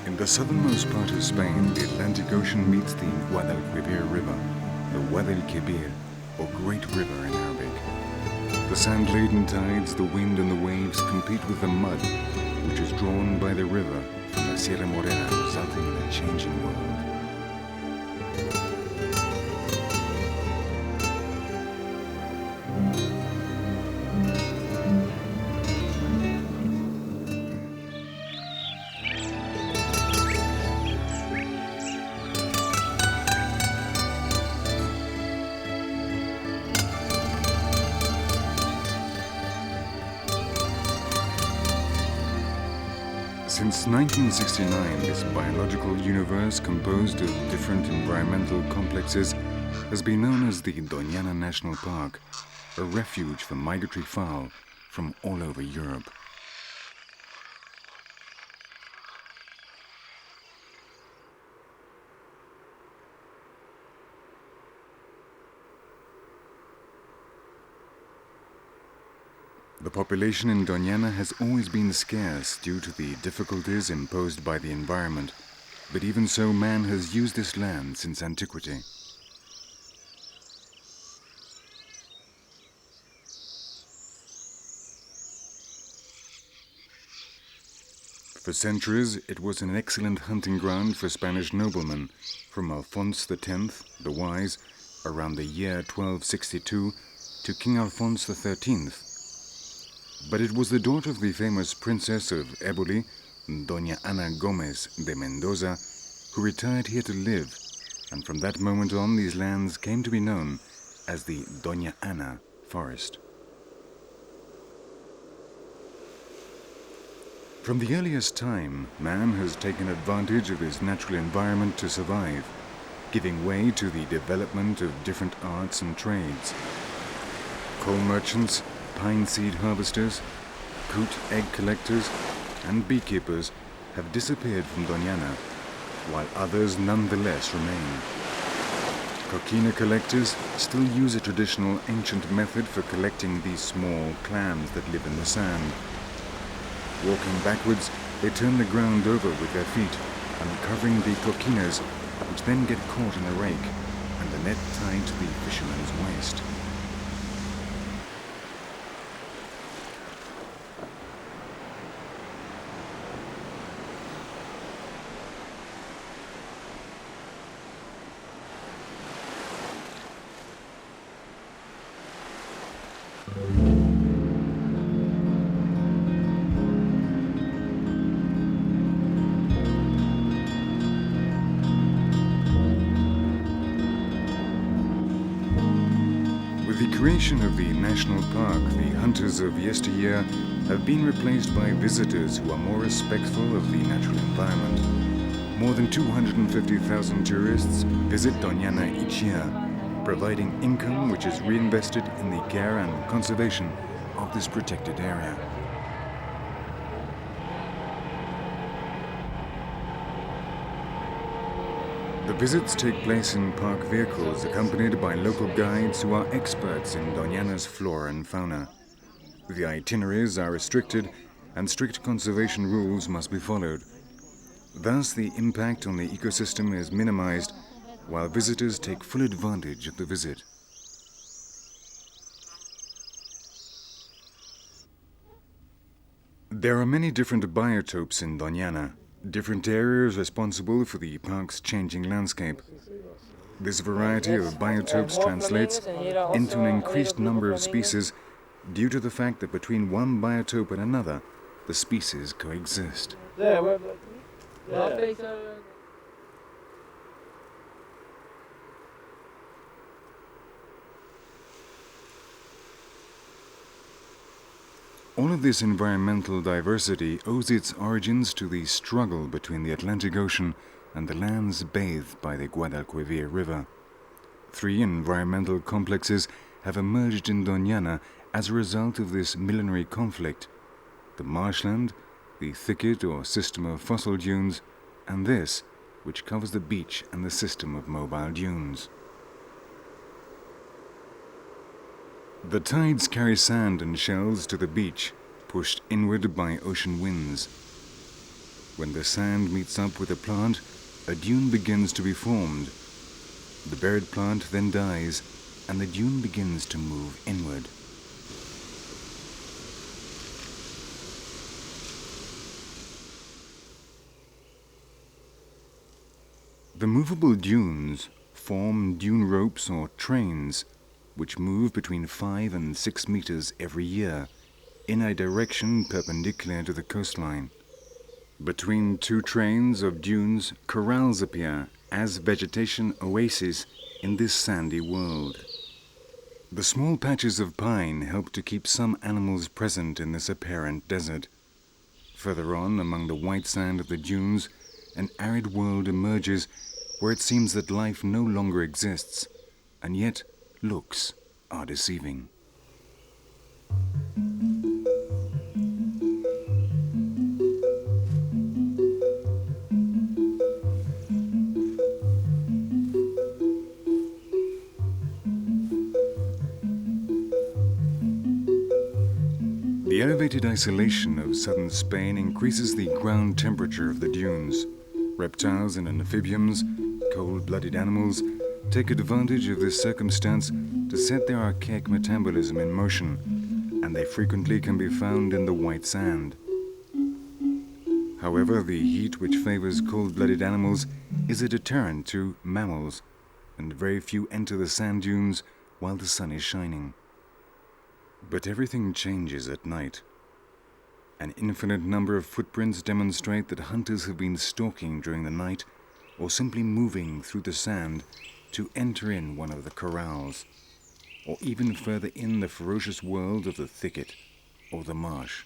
In the southernmost part of Spain, the Atlantic Ocean meets the Guadalquivir River, the Guadalquivir, or Great River in Arabic. The sand-laden tides, the wind and the waves compete with the mud, which is drawn by the river from the Sierra Morena, resulting in a changing world. Since 1969, this biological universe composed of different environmental complexes has been known as the Doñana National Park, a refuge for migratory fowl from all over Europe. The population in Doñana has always been scarce due to the difficulties imposed by the environment, but even so, man has used this land since antiquity. For centuries, it was an excellent hunting ground for Spanish noblemen, from Alphonse X, the Wise, around the year 1262, to King Alphonse XIII. But it was the daughter of the famous Princess of Eboli, Doña Ana Gomez de Mendoza, who retired here to live, and from that moment on these lands came to be known as the Doña Ana Forest. From the earliest time, man has taken advantage of his natural environment to survive, giving way to the development of different arts and trades. Coal merchants, pine seed harvesters, coot egg collectors, and beekeepers have disappeared from Doñana, while others nonetheless remain. Coquina collectors still use a traditional ancient method for collecting these small clams that live in the sand. Walking backwards, they turn the ground over with their feet, uncovering the coquinas, which then get caught in a rake, and the net tied to the fisherman's waist. With the creation of the national park, the hunters of yesteryear have been replaced by visitors who are more respectful of the natural environment. More than 250,000 tourists visit Doñana each year, providing income which is reinvested in the care and conservation of this protected area. The visits take place in park vehicles accompanied by local guides who are experts in Doñana's flora and fauna. The itineraries are restricted and strict conservation rules must be followed. Thus, the impact on the ecosystem is minimized while visitors take full advantage of the visit. There are many different biotopes in Doñana, different areas responsible for the park's changing landscape. This variety of biotopes translates into an increased number of species due to the fact that between one biotope and another, the species coexist. All of this environmental diversity owes its origins to the struggle between the Atlantic Ocean and the lands bathed by the Guadalquivir River. 3 environmental complexes have emerged in Doñana as a result of this millenary conflict: the marshland, the thicket or system of fossil dunes, and this, which covers the beach and the system of mobile dunes. The tides carry sand and shells to the beach, pushed inward by ocean winds. When the sand meets up with a plant, a dune begins to be formed. The buried plant then dies, and the dune begins to move inward. The movable dunes form dune ropes or trains, which move between 5 and 6 meters every year, in a direction perpendicular to the coastline. Between 2 trains of dunes, corrals appear as vegetation oases in this sandy world. The small patches of pine help to keep some animals present in this apparent desert. Further on, among the white sand of the dunes, an arid world emerges where it seems that life no longer exists, and yet looks are deceiving. The elevated isolation of southern Spain increases the ground temperature of the dunes. Reptiles and amphibians, cold-blooded animals, take advantage of this circumstance to set their archaic metabolism in motion, and they frequently can be found in the white sand. However, the heat which favors cold-blooded animals is a deterrent to mammals, and very few enter the sand dunes while the sun is shining. But everything changes at night. An infinite number of footprints demonstrate that hunters have been stalking during the night or simply moving through the sand to enter in one of the corrals, or even further in the ferocious world of the thicket or the marsh.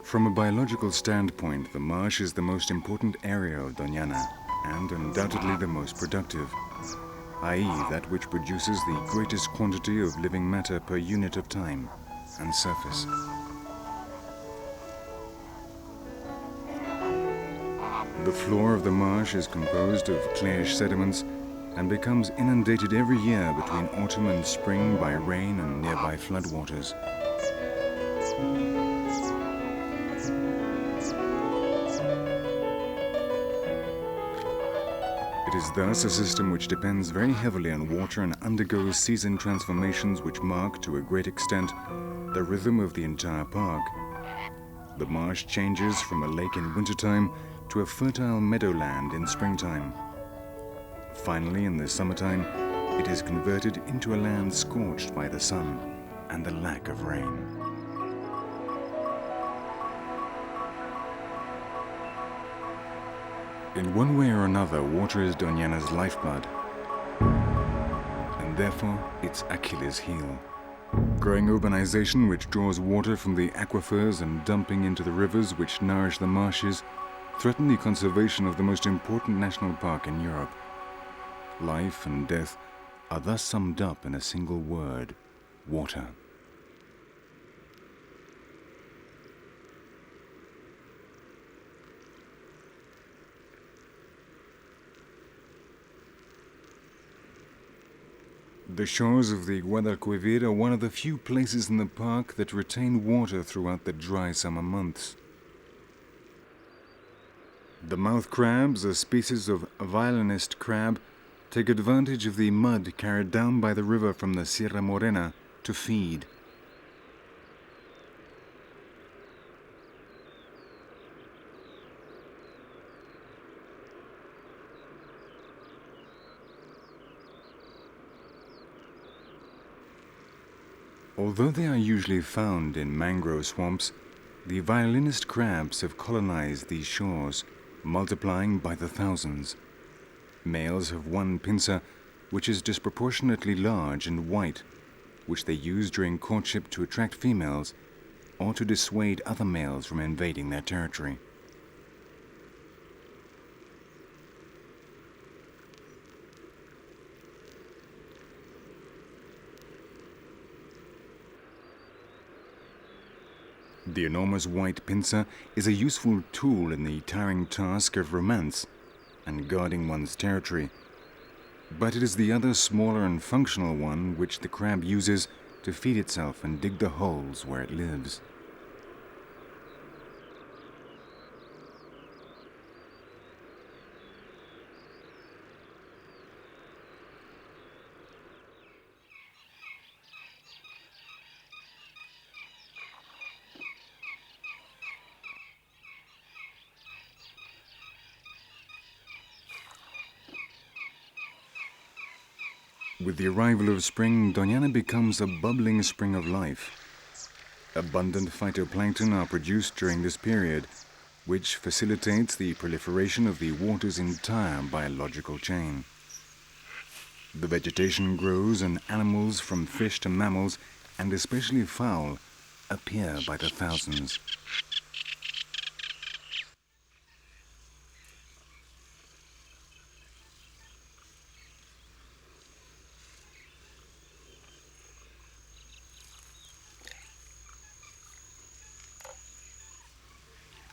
From a biological standpoint, the marsh is the most important area of Doñana, and undoubtedly the most productive, i.e. that which produces the greatest quantity of living matter per unit of time and surface. The floor of the marsh is composed of clayish sediments and becomes inundated every year between autumn and spring by rain and nearby floodwaters. It is thus a system which depends very heavily on water and undergoes season transformations which mark, to a great extent, the rhythm of the entire park. The marsh changes from a lake in wintertime to a fertile meadowland in springtime. Finally, in the summertime, it is converted into a land scorched by the sun and the lack of rain. In one way or another, water is Doñana's lifeblood, and therefore its Achilles heel. Growing urbanization which draws water from the aquifers and dumping into the rivers which nourish the marshes threaten the conservation of the most important national park in Europe. Life and death are thus summed up in a single word: water. The shores of the Guadalquivir are one of the few places in the park that retain water throughout the dry summer months. The mouth crabs, a species of violinist crab, take advantage of the mud carried down by the river from the Sierra Morena to feed. Although they are usually found in mangrove swamps, the violinist crabs have colonized these shores, multiplying by the thousands. Males have one pincer, which is disproportionately large and white, which they use during courtship to attract females or to dissuade other males from invading their territory. The enormous white pincer is a useful tool in the tiring task of romance and guarding one's territory, but it is the other smaller and functional one which the crab uses to feed itself and dig the holes where it lives. With the arrival of spring, Doñana becomes a bubbling spring of life. Abundant phytoplankton are produced during this period, which facilitates the proliferation of the water's entire biological chain. The vegetation grows and animals from fish to mammals, and especially fowl, appear by the thousands.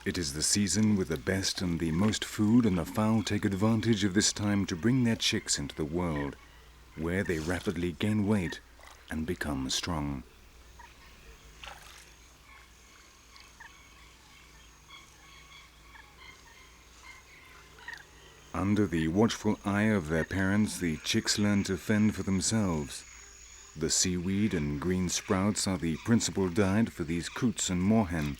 It is the season with the best and the most food, and the fowl take advantage of this time to bring their chicks into the world, where they rapidly gain weight and become strong. Under the watchful eye of their parents, the chicks learn to fend for themselves. The seaweed and green sprouts are the principal diet for these coots and moorhen.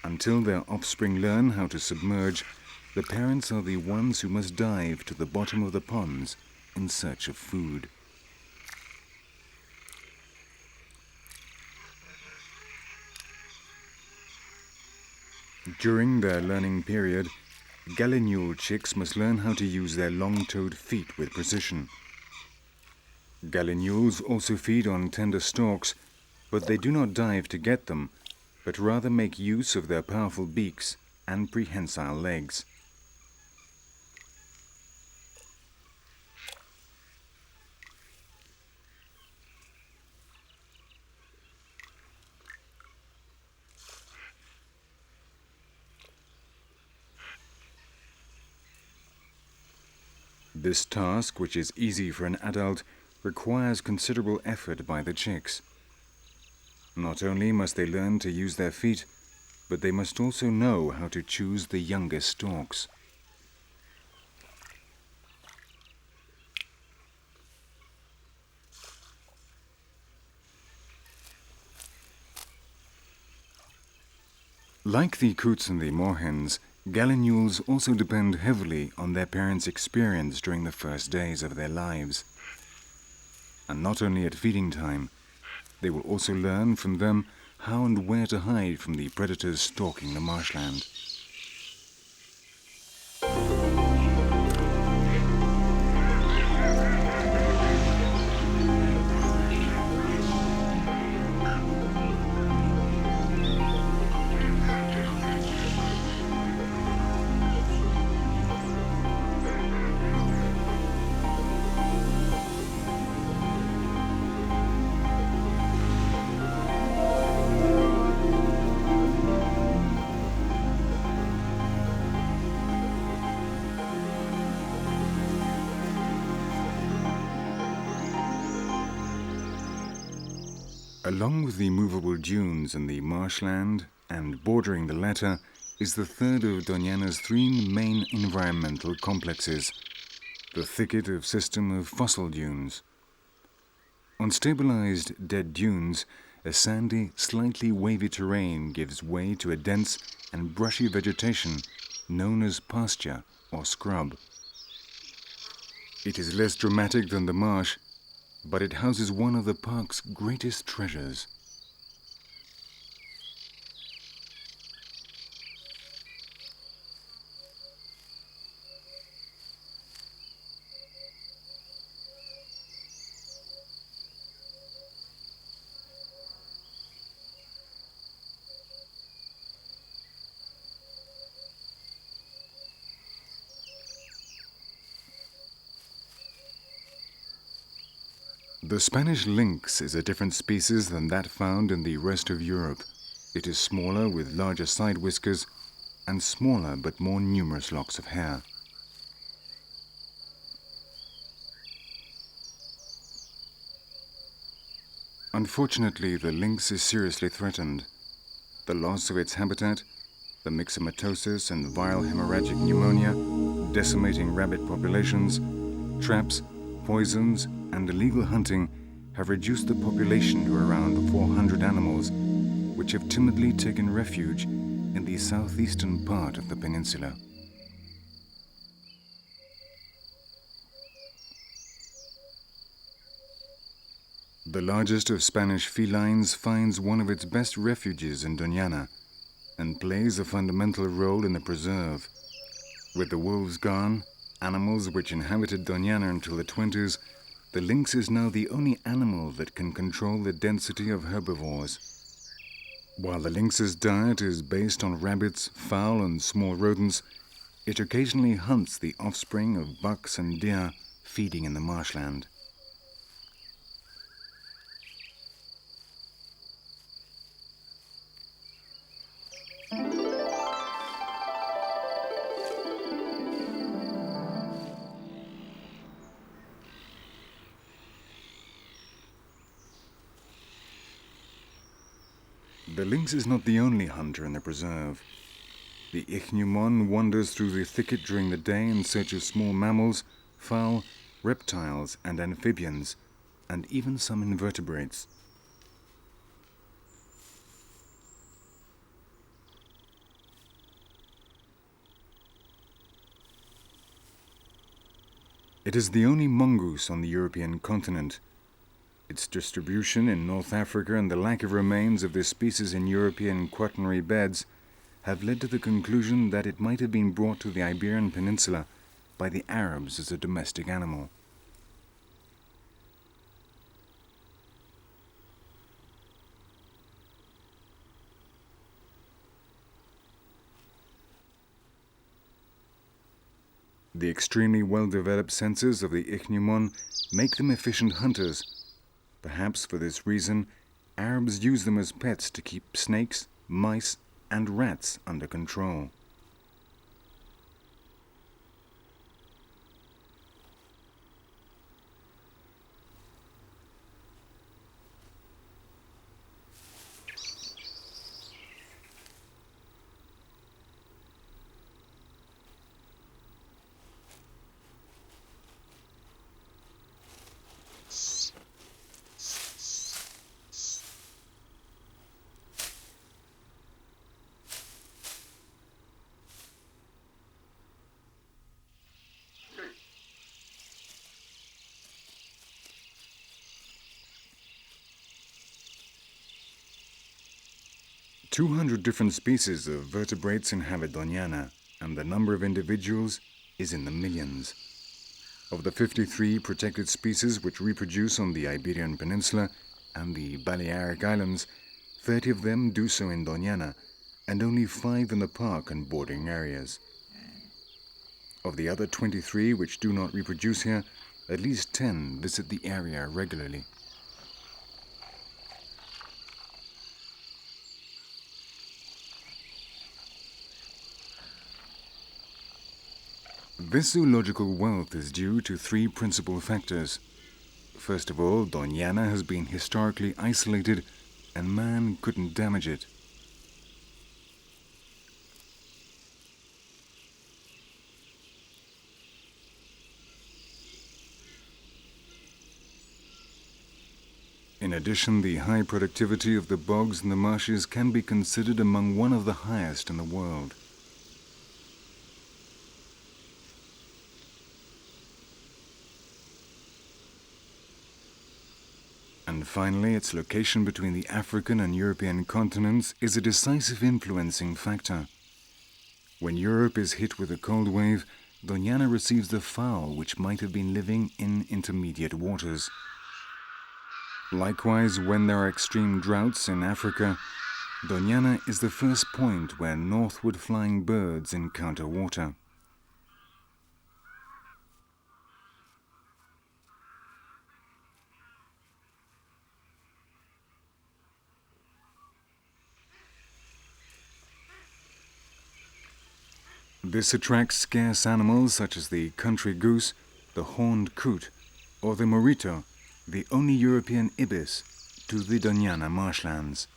Until their offspring learn how to submerge, the parents are the ones who must dive to the bottom of the ponds in search of food. During their learning period, gallinule chicks must learn how to use their long-toed feet with precision. Gallinules also feed on tender stalks, but they do not dive to get them, but rather make use of their powerful beaks and prehensile legs. This task, which is easy for an adult, requires considerable effort by the chicks. Not only must they learn to use their feet, but they must also know how to choose the youngest stalks. Like the coots and the moorhens, gallinules also depend heavily on their parents' experience during the first days of their lives. And not only at feeding time, they will also learn from them how and where to hide from the predators stalking the marshland. Along with the movable dunes in the marshland and bordering the latter is the third of Doñana's three main environmental complexes, the thicket of system of fossil dunes. On stabilized dead dunes, a sandy, slightly wavy terrain gives way to a dense and brushy vegetation known as pasture or scrub. It is less dramatic than the marsh, but it houses one of the park's greatest treasures. The Spanish lynx is a different species than that found in the rest of Europe. It is smaller with larger side whiskers and smaller but more numerous locks of hair. Unfortunately, the lynx is seriously threatened. The loss of its habitat, the myxomatosis and viral hemorrhagic pneumonia, decimating rabbit populations, traps, poisons, and illegal hunting have reduced the population to around 400 animals, which have timidly taken refuge in the southeastern part of the peninsula. The largest of Spanish felines finds one of its best refuges in Doñana and plays a fundamental role in the preserve. With the wolves gone, animals which inhabited Doñana until the 20s, the lynx is now the only animal that can control the density of herbivores. While the lynx's diet is based on rabbits, fowl, and small rodents, it occasionally hunts the offspring of bucks and deer feeding in the marshland. The lynx is not the only hunter in the preserve. The ichneumon wanders through the thicket during the day in search of small mammals, fowl, reptiles, and amphibians, and even some invertebrates. It is the only mongoose on the European continent. Its distribution in North Africa and the lack of remains of this species in European quaternary beds have led to the conclusion that it might have been brought to the Iberian Peninsula by the Arabs as a domestic animal. The extremely well-developed senses of the ichneumon make them efficient hunters. Perhaps for this reason, Arabs use them as pets to keep snakes, mice, and rats under control. "200 different species of vertebrates inhabit Doñana, and the number of individuals is in the millions. Of the 53 protected species which reproduce on the Iberian Peninsula and the Balearic Islands, 30 of them do so in Doñana, and only 5 in the park and bordering areas. Of the other 23 which do not reproduce here, at least 10 visit the area regularly. This zoological wealth is due to 3 principal factors. First of all, Doñana has been historically isolated and man couldn't damage it. In addition, the high productivity of the bogs and the marshes can be considered among one of the highest in the world. And finally, its location between the African and European continents is a decisive influencing factor. When Europe is hit with a cold wave, Doñana receives the fowl which might have been living in intermediate waters. Likewise, when there are extreme droughts in Africa, Doñana is the first point where northward flying birds encounter water. This attracts scarce animals such as the country goose, the horned coot, or the morito, the only European ibis, to the Doñana marshlands.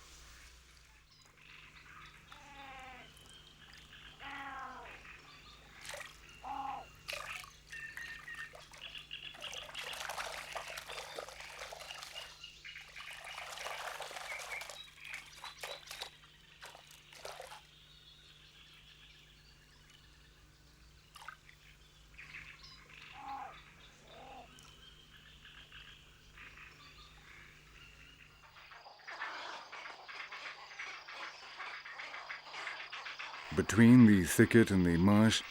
Between the thicket and the marsh,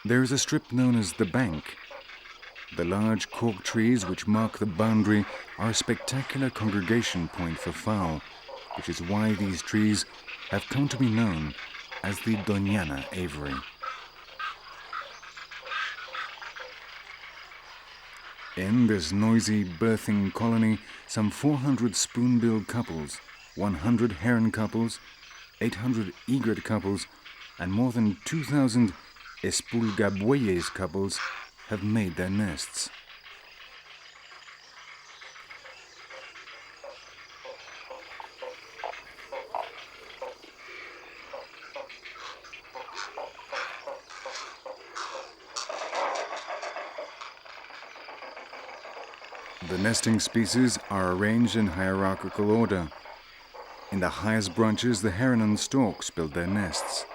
there is a strip known as the bank. The large cork trees which mark the boundary are a spectacular congregation point for fowl, which is why these trees have come to be known as the Doñana aviary. In this noisy birthing colony, some 400 spoonbill couples, 100 heron couples, 800 egret couples, and more than 2,000 espulgabueyes couples have made their nests. The nesting species are arranged in hierarchical order. In the highest branches, the heron and storks build their nests.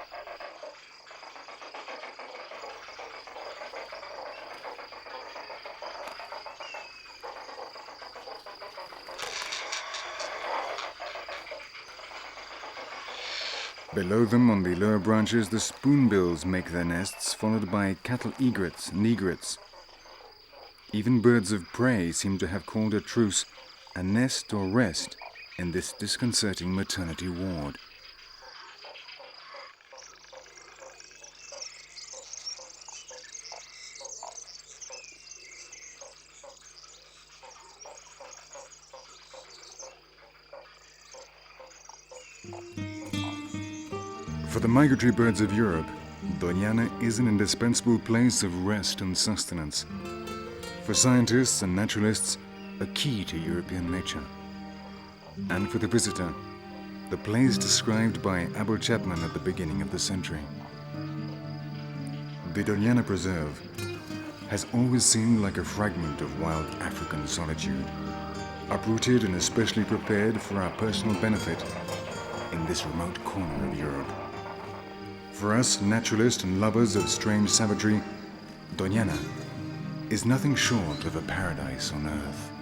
Below them, on the lower branches, the spoonbills make their nests, followed by cattle egrets and egrets. Even birds of prey seem to have called a truce, a nest or rest, in this disconcerting maternity ward. For the migratory birds of Europe, Doñana is an indispensable place of rest and sustenance. For scientists and naturalists, a key to European nature. And for the visitor, the place described by Abel Chapman at the beginning of the century. The Doñana Preserve has always seemed like a fragment of wild African solitude, uprooted and especially prepared for our personal benefit in this remote corner of Europe. For us, naturalists and lovers of strange savagery, Doñana is nothing short of a paradise on earth.